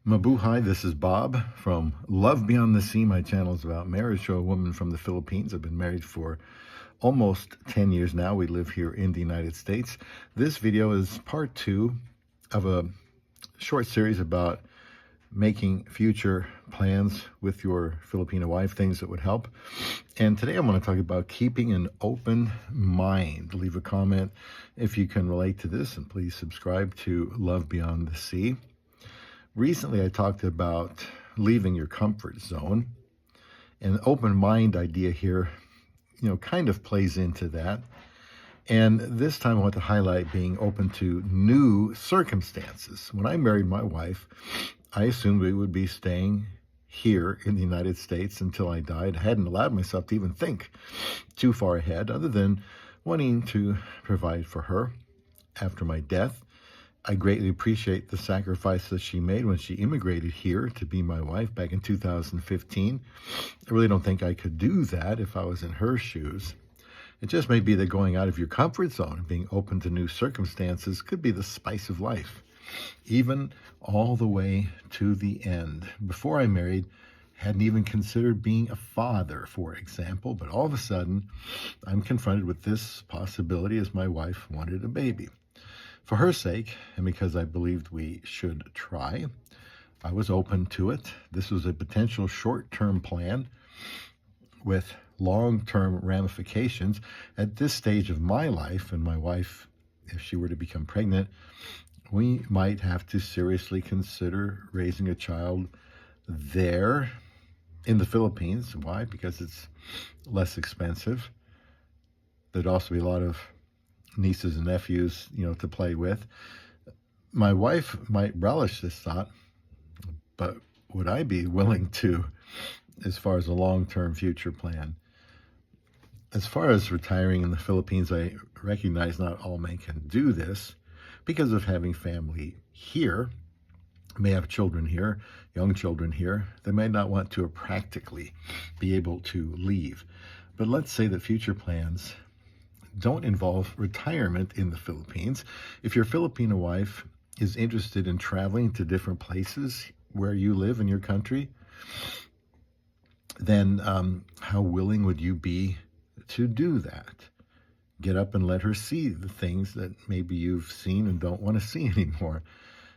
Mabuhay, this is Bob from Love Beyond the Sea. My channel is about marriage to a woman from the Philippines. I've been married for almost 10 years now. We live here in the United States. This video is part 2 of a short series about making future plans with your Filipino wife, things that would help. And today I want to talk about keeping an open mind. Leave a comment if you can relate to this, and please subscribe to Love Beyond the Sea. Recently, I talked about leaving your comfort zone, and the open mind idea here, kind of plays into that. And this time I want to highlight being open to new circumstances. When I married my wife, I assumed we would be staying here in the United States until I died. I hadn't allowed myself to even think too far ahead, other than wanting to provide for her after my death. I greatly appreciate the sacrifice that she made when she immigrated here to be my wife back in 2015. I really don't think I could do that if I was in her shoes. It just may be that going out of your comfort zone and being open to new circumstances could be the spice of life, even all the way to the end. Before I married, hadn't even considered being a father, for example, but all of a sudden, I'm confronted with this possibility as my wife wanted a baby. For her sake, and because I believed we should try, I was open to it. This was a potential short-term plan with long-term ramifications. At this stage of my life, and my wife, if she were to become pregnant, we might have to seriously consider raising a child there in the Philippines. Why? Because it's less expensive. There'd also be a lot of nieces and nephews, to play with. My wife might relish this thought, but would I be willing to, as far as a long-term future plan? As far as retiring in the Philippines, I recognize not all men can do this because of having family here, may have children here, young children here. They may not want to practically be able to leave. But let's say that future plans don't involve retirement in the Philippines. If your Filipino wife is interested in traveling to different places where you live in your country, then how willing would you be to do that? Get up and let her see the things that maybe you've seen and don't want to see anymore.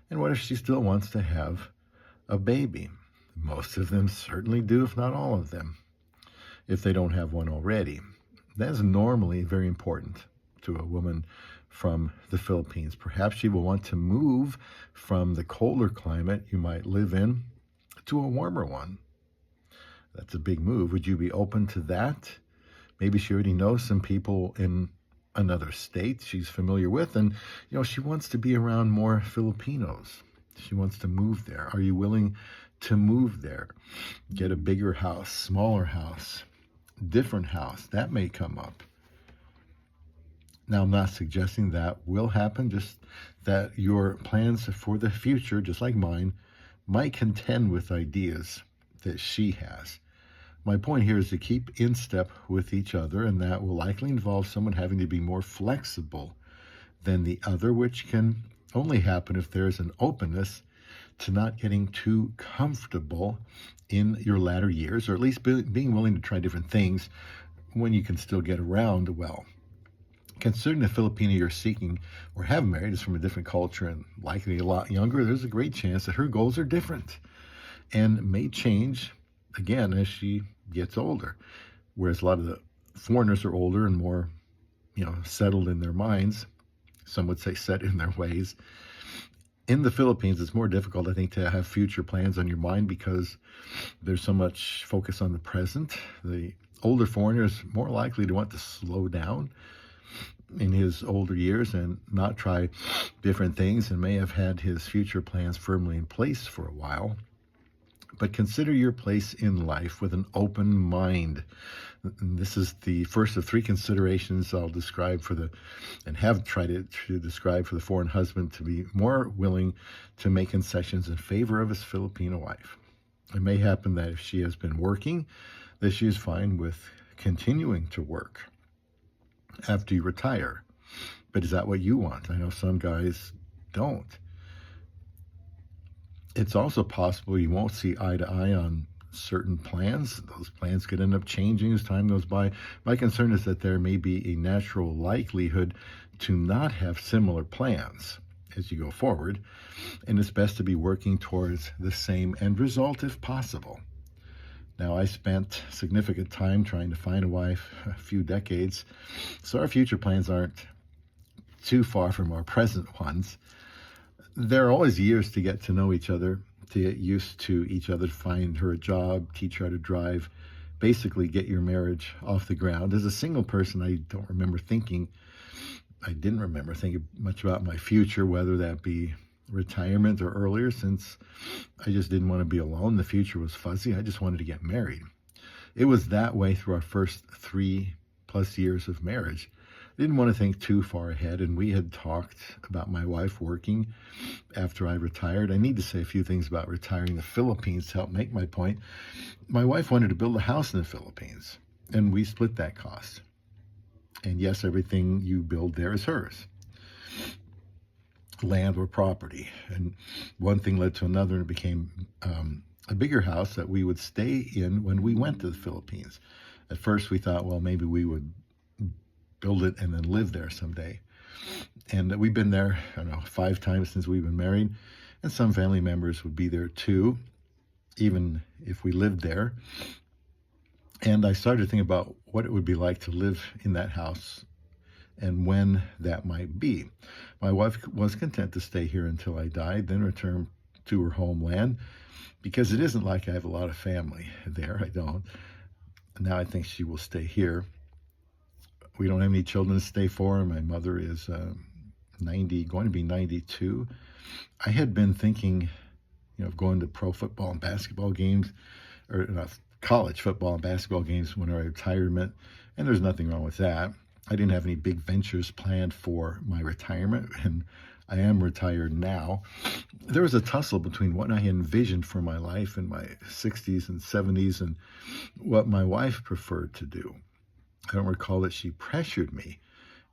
And what if she still wants to have a baby? Most of them certainly do, if not all of them, if they don't have one already. That's normally very important to a woman from the Philippines. Perhaps she will want to move from the colder climate you might live in to a warmer one. That's a big move. Would you be open to that? Maybe she already knows some people in another state she's familiar with, and she wants to be around more Filipinos. She wants to move there. Are you willing to move there? Get a bigger house, smaller house, different house? That may come up. Now, I'm not suggesting that will happen, just that your plans for the future, just like mine, might contend with ideas that she has. My point here is to keep in step with each other, and that will likely involve someone having to be more flexible than the other, which can only happen if there's an openness to not getting too comfortable in your latter years, or at least being willing to try different things when you can still get around well. Considering the Filipina you're seeking or have married is from a different culture and likely a lot younger, there's a great chance that her goals are different and may change again as she gets older. Whereas a lot of the foreigners are older and more, settled in their minds. Some would say set in their ways. In the Philippines, it's more difficult, I think, to have future plans on your mind because there's so much focus on the present. The older foreigner is more likely to want to slow down in his older years and not try different things, and may have had his future plans firmly in place for a while. But consider your place in life with an open mind. This is the first of 3 considerations I'll describe and have tried to describe for the foreign husband to be more willing to make concessions in favor of his Filipino wife. It may happen that if she has been working, that she is fine with continuing to work after you retire. But is that what you want? I know some guys don't. It's also possible you won't see eye to eye on certain plans. Those plans could end up changing as time goes by. My concern is that there may be a natural likelihood to not have similar plans as you go forward, and it's best to be working towards the same end result if possible. Now, I spent significant time trying to find a wife, a few decades, so our future plans aren't too far from our present ones. There are always years to get to know each other, to get used to each other, to find her a job, teach her how to drive, basically get your marriage off the ground. As a single person, I didn't remember thinking much about my future, whether that be retirement or earlier, since I just didn't want to be alone. The future was fuzzy. I just wanted to get married. It was that way through our first 3+ years of marriage. I didn't want to think too far ahead, and we had talked about my wife working after I retired. I need to say a few things about retiring in the Philippines to help make my point. My wife wanted to build a house in the Philippines, and we split that cost. And yes, everything you build there is hers, land or property. And one thing led to another, and it became a bigger house that we would stay in when we went to the Philippines. At first we thought, well, maybe we would build it and then live there someday. And we've been there, I don't know, 5 times since we've been married, and some family members would be there too, even if we lived there. And I started thinking about what it would be like to live in that house and when that might be. My wife was content to stay here until I died, then return to her homeland, because it isn't like I have a lot of family there. I don't. Now I think she will stay here. We don't have any children to stay for. My mother is 90, going to be 92. I had been thinking, of going to pro football and basketball games, or college football and basketball games when I retirement, and there's nothing wrong with that. I didn't have any big ventures planned for my retirement, and I am retired now. There was a tussle between what I envisioned for my life in my 60s and 70s and what my wife preferred to do. I don't recall that she pressured me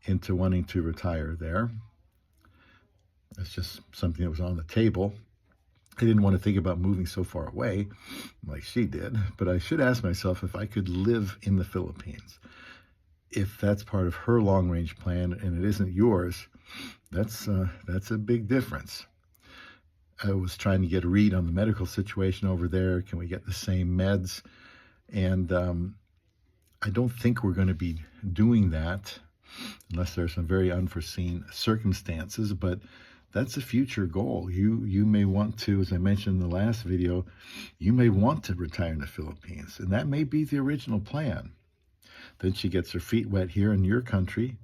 into wanting to retire there. It's just something that was on the table. I didn't want to think about moving so far away like she did, but I should ask myself if I could live in the Philippines. If that's part of her long-range plan and it isn't yours, that's a big difference. I was trying to get a read on the medical situation over there. Can we get the same meds? And I don't think we're going to be doing that unless there's some very unforeseen circumstances, but that's a future goal. You may want to, as I mentioned in the last video, you may want to retire in the Philippines, and that may be the original plan. Then she gets her feet wet here in your country,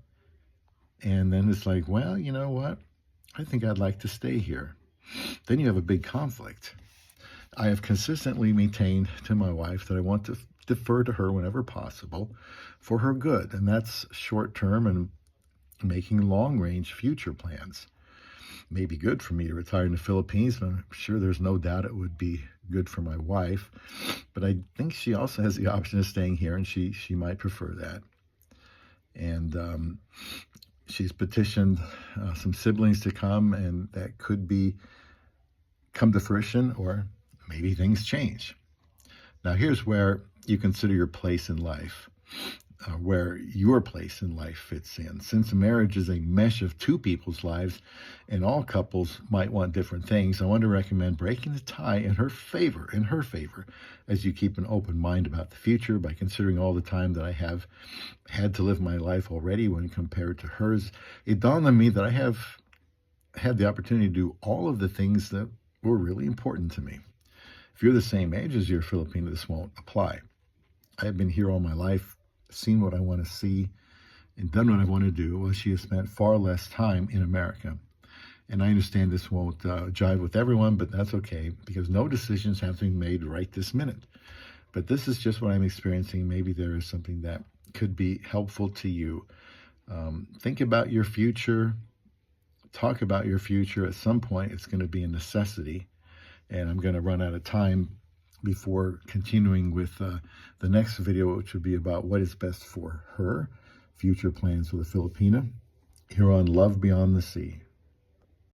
and then it's like, well, you know what? I think I'd like to stay here. Then you have a big conflict. I have consistently maintained to my wife that I want to defer to her whenever possible for her good, and that's short-term and making long-range future plans. May be good for me to retire in the Philippines, but I'm sure there's no doubt it would be good for my wife. But I think she also has the option of staying here, and she might prefer that. And she's petitioned some siblings to come, and that could come to fruition, or maybe things change. Now, here's where you consider your place in life, where your place in life fits in. Since marriage is a mesh of two people's lives, and all couples might want different things, I want to recommend breaking the tie in her favor, as you keep an open mind about the future by considering all the time that I have had to live my life already when compared to hers. It dawned on me that I have had the opportunity to do all of the things that were really important to me. If you're the same age as your Filipino, this won't apply. I have been here all my life, seen what I want to see, and done what I want to do, while she has spent far less time in America. And I understand this won't jive with everyone, but that's okay, because no decisions have to be made right this minute. But this is just what I'm experiencing. Maybe there is something that could be helpful to you. Think about your future. Talk about your future. At some point, it's going to be a necessity. And I'm going to run out of time before continuing with the next video, which would be about what is best for her, future plans for the Filipina, here on Love Beyond the Sea.